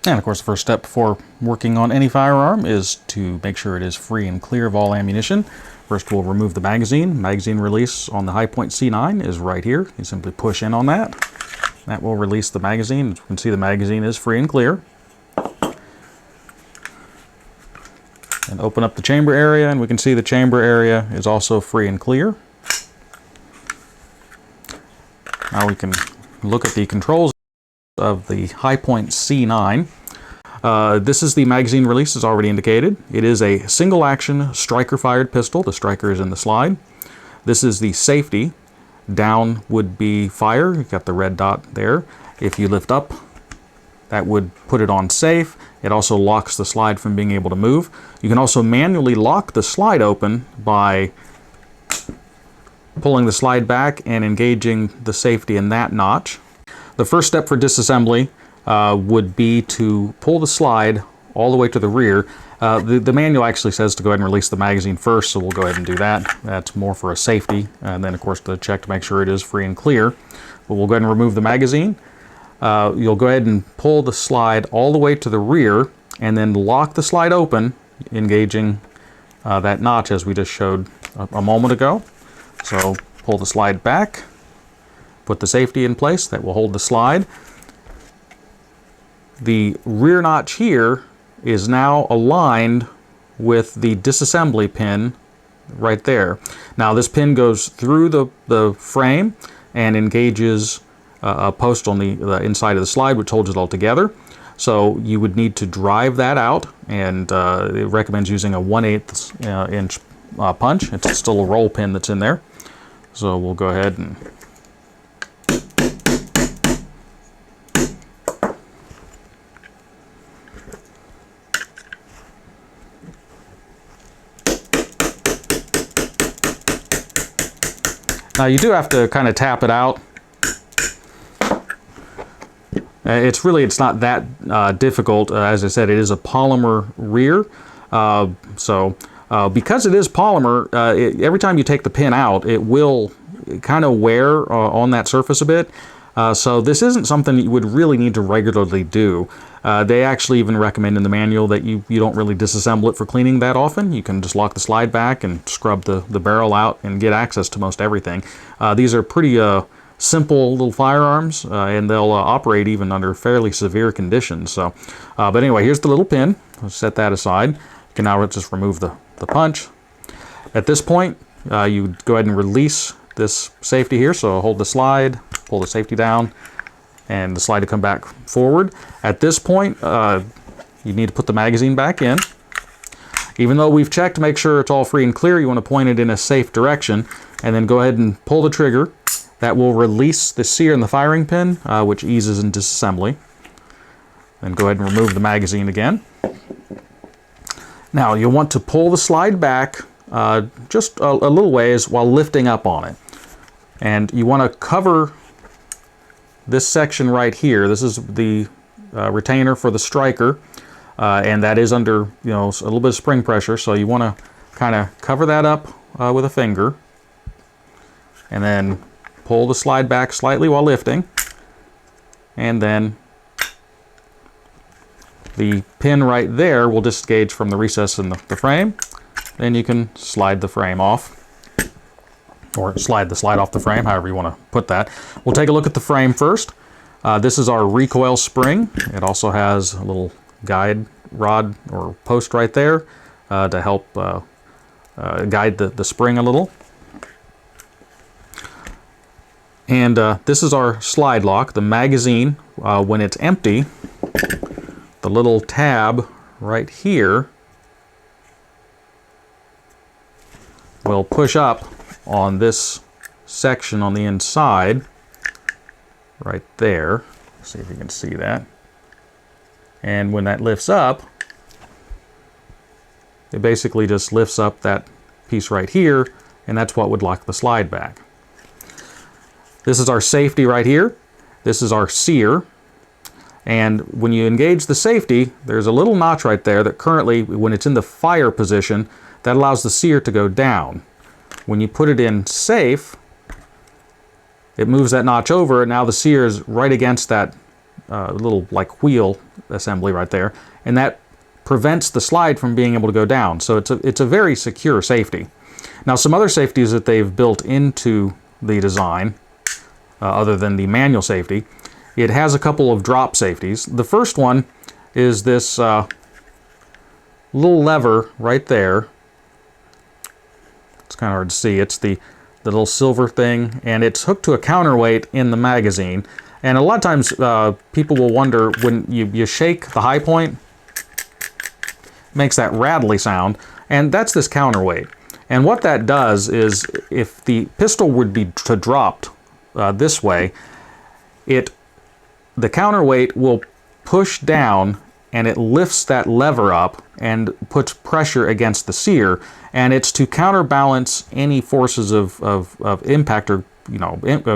And of course, the first step before working on any firearm is to make sure it is free and clear of all ammunition. First, we'll remove the magazine. Magazine release on the Hi-Point C9 is right here. You simply push in on that. That will release the magazine. As you can see, the magazine is free and clear. And open up the chamber area, and we can see the chamber area is also free and clear. Now we can look at the controls of the Hi-Point C9. This is the magazine release, as already indicated. It is a single action striker fired pistol. The striker is in the slide. This is the safety. Down would be fire. You've got the red dot there. If you lift up, that would put it on safe. It also locks the slide from being able to move. You can also manually lock the slide open by pulling the slide back and engaging the safety in that notch. The first step for disassembly would be to pull the slide all the way to the rear. The manual actually says to go ahead and release the magazine first, so we'll go ahead and do that. That's more for a safety, and then of course to check to make sure it is free and clear. But we'll go ahead and remove the magazine. You'll go ahead and pull the slide all the way to the rear and then lock the slide open, engaging that notch as we just showed a moment ago. So pull the slide back, put the safety in place that will hold the slide. The rear notch here is now aligned with the disassembly pin right there. Now this pin goes through the frame and engages a post on the inside of the slide, which holds it all together. So you would need to drive that out, and it recommends using a 1/8 inch punch. It's still a roll pin that's in there. So we'll go ahead and now you do have to kind of tap it out. It's not that difficult. As I said, it is a polymer rear. Because it is polymer, every time you take the pin out, it will kind of wear on that surface a bit. So this isn't something you would really need to regularly do. They actually even recommend in the manual that you don't really disassemble it for cleaning that often. You can just lock the slide back and scrub the barrel out and get access to most everything. These are pretty simple little firearms, and they'll operate even under fairly severe conditions. So, but anyway, here's the little pin. Let's set that aside. You can now just remove the punch. At this point, you go ahead and release this safety here. So hold the slide, pull the safety down, and the slide to come back forward. At this point, you need to put the magazine back in. Even though we've checked to make sure it's all free and clear, you want to point it in a safe direction, and then go ahead and pull the trigger. That will release the sear in the firing pin, which eases in disassembly. Then go ahead and remove the magazine again. Now you'll want to pull the slide back just a little ways while lifting up on it. And you want to cover this section right here. This is the retainer for the striker, and that is under a little bit of spring pressure. So you want to kind of cover that up with a finger, and then pull the slide back slightly while lifting, and then the pin right there will disengage from the recess in the frame. Then you can slide the frame off, or slide the slide off the frame, however you want to put that. We'll take a look at the frame first. This is our recoil spring. It also has a little guide rod or post right there to help guide the spring a little. And this is our slide lock. The magazine, when it's empty, the little tab right here will push up on this section on the inside, right there. See if you can see that. And when that lifts up, it basically just lifts up that piece right here, and that's what would lock the slide back. This is our safety right here. This is our sear. And when you engage the safety, there's a little notch right there that currently, when it's in the fire position, that allows the sear to go down. When you put it in safe, it moves that notch over, and now the sear is right against that little like wheel assembly right there, and that prevents the slide from being able to go down. So it's a very secure safety. Now, some other safeties that they've built into the design, other than the manual safety, it has a couple of drop safeties. The first one is this little lever right there. It's kind of hard to see. It's the little silver thing, and it's hooked to a counterweight in the magazine. And a lot of times people will wonder, when you shake the high point, it makes that rattly sound, and that's this counterweight. And what that does is, if the pistol would be dropped this way, the counterweight will push down and it lifts that lever up and puts pressure against the sear, and it's to counterbalance any forces of impact, or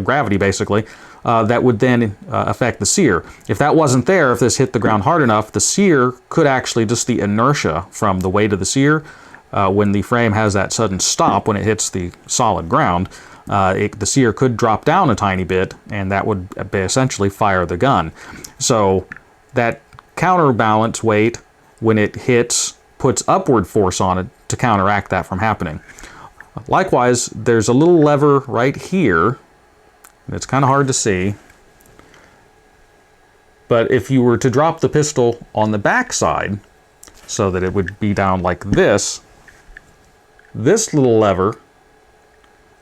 gravity basically, that would then affect the sear. If that wasn't there, if this hit the ground hard enough, the sear could actually, just the inertia from the weight of the sear, when the frame has that sudden stop when it hits the solid ground, the sear could drop down a tiny bit, and that would essentially fire the gun. So that counterbalance weight, when it hits, puts upward force on it to counteract that from happening. Likewise, there's a little lever right here. It's kind of hard to see, but if you were to drop the pistol on the back side so that it would be down like this little lever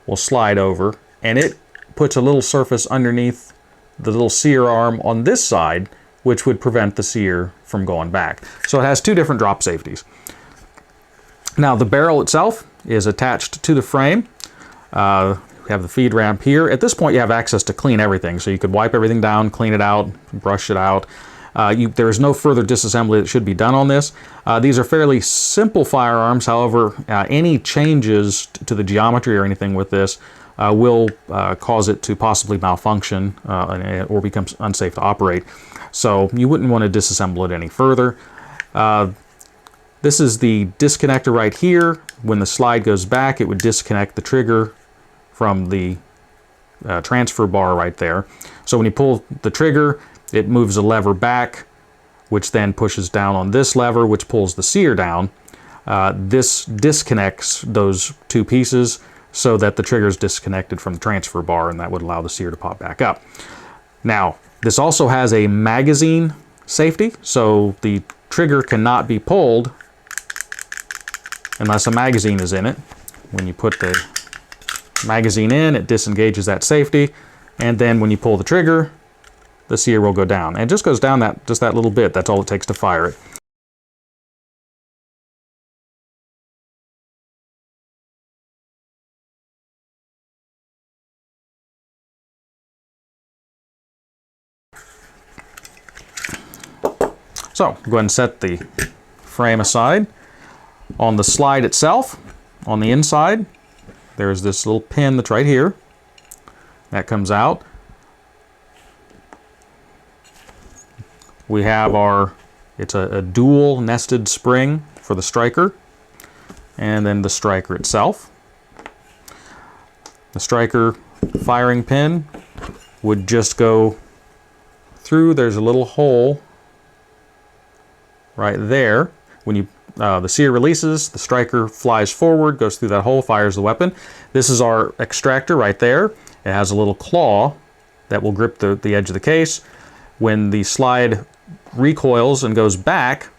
will slide over, and it puts a little surface underneath the little sear arm on this side, which would prevent the sear from going back. So it has two different drop safeties. Now, the barrel itself is attached to the frame. We have the feed ramp here. At this point, you have access to clean everything, so you could wipe everything down, clean it out, brush it out. There is no further disassembly that should be done on this. These are fairly simple firearms. However, any changes to the geometry or anything with this will cause it to possibly malfunction or become unsafe to operate. So you wouldn't want to disassemble it any further. This is the disconnector right here. When the slide goes back, it would disconnect the trigger from the transfer bar right there. So when you pull the trigger, it moves the lever back, which then pushes down on this lever, which pulls the sear down. This disconnects those two pieces so that the trigger is disconnected from the transfer bar, and that would allow the sear to pop back up. Now, this also has a magazine safety, so the trigger cannot be pulled unless a magazine is in it. When you put the magazine in, it disengages that safety, and then when you pull the trigger, the sear will go down. And it just goes down just that little bit. That's all it takes to fire it. So, go ahead and set the frame aside. On the slide itself, on the inside, there's this little pin that's right here. That comes out. We have it's a dual nested spring for the striker, and then the striker itself. The striker firing pin would just go through. There's a little hole right there. When the sear releases, the striker flies forward, goes through that hole, fires the weapon. This is our extractor right there. It has a little claw that will grip the edge of the case. When the slide recoils and goes back,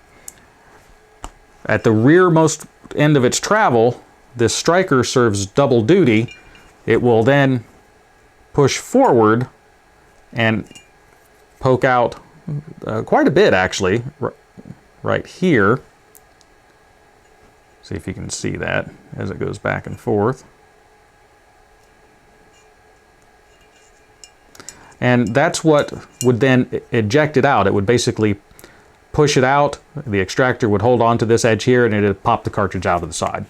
at the rearmost end of its travel, this striker serves double duty. It will then push forward and poke out quite a bit, actually, right here. See if you can see that as it goes back and forth. And that's what would then eject it out. It would basically push it out. The extractor would hold on to this edge here, and it would pop the cartridge out of the side.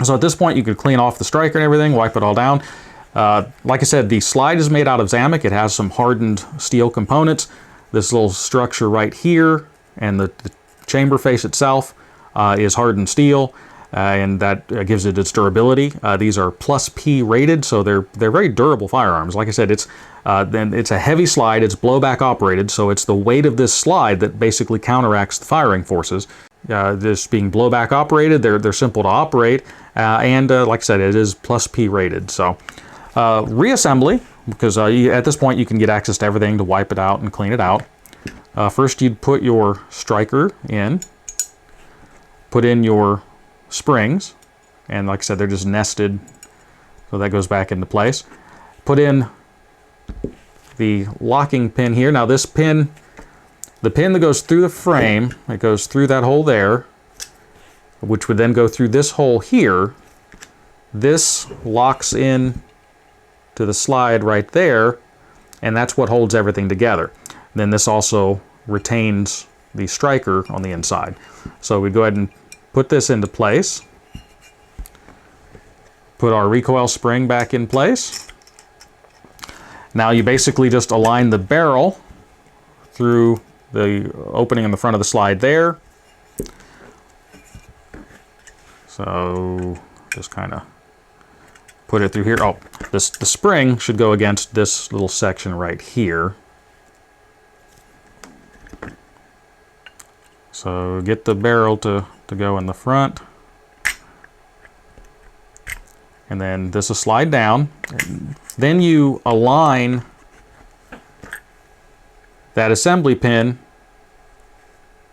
So at this point, you could clean off the striker and everything, wipe it all down. Like I said, the slide is made out of Zamic. It has some hardened steel components. This little structure right here and the chamber face itself is hardened steel. and that gives it its durability. These are +P rated, so they're very durable firearms. Like I said, then it's a heavy slide. It's blowback operated, so it's the weight of this slide that basically counteracts the firing forces. This being blowback operated, they're simple to operate, and like I said, it is +P rated. So reassembly, because at this point you can get access to everything to wipe it out and clean it out. First, you'd put your striker in, put in your springs, and like I said, they're just nested, so that goes back into place. Put in the locking pin here. Now this pin, the pin that goes through the frame, it goes through that hole there, which would then go through this hole here. This locks in to the slide right there, and that's what holds everything together. Then this also retains the striker on the inside. So we go ahead and put this into place. Put our recoil spring back in place. Now you basically just align the barrel through the opening in the front of the slide there. So just kind of put it through here. Oh, the spring should go against this little section right here. So get the barrel to go in the front. And then this will slide down. Then you align that assembly pin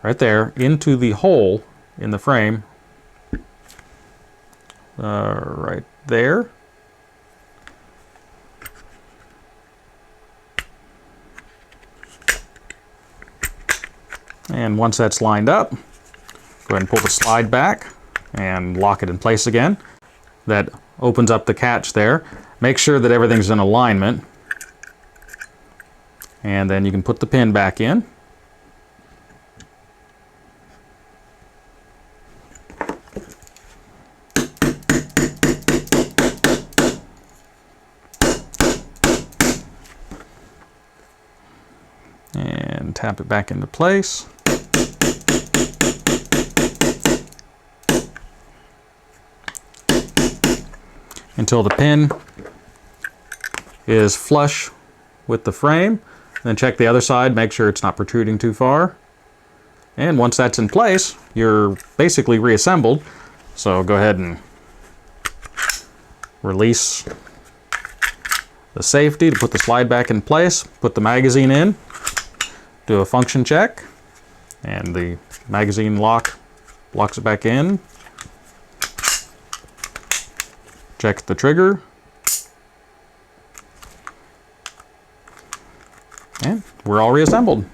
right there into the hole in the frame. Right there. And once that's lined up, go ahead and pull the slide back and lock it in place again. That opens up the catch there. Make sure that everything's in alignment. And then you can put the pin back in. And tap it back into place. Until the pin is flush with the frame. Then check the other side, make sure it's not protruding too far. And once that's in place, you're basically reassembled. So go ahead and release the safety to put the slide back in place, put the magazine in, do a function check, and the magazine locks it back in. Check the trigger, and we're all reassembled.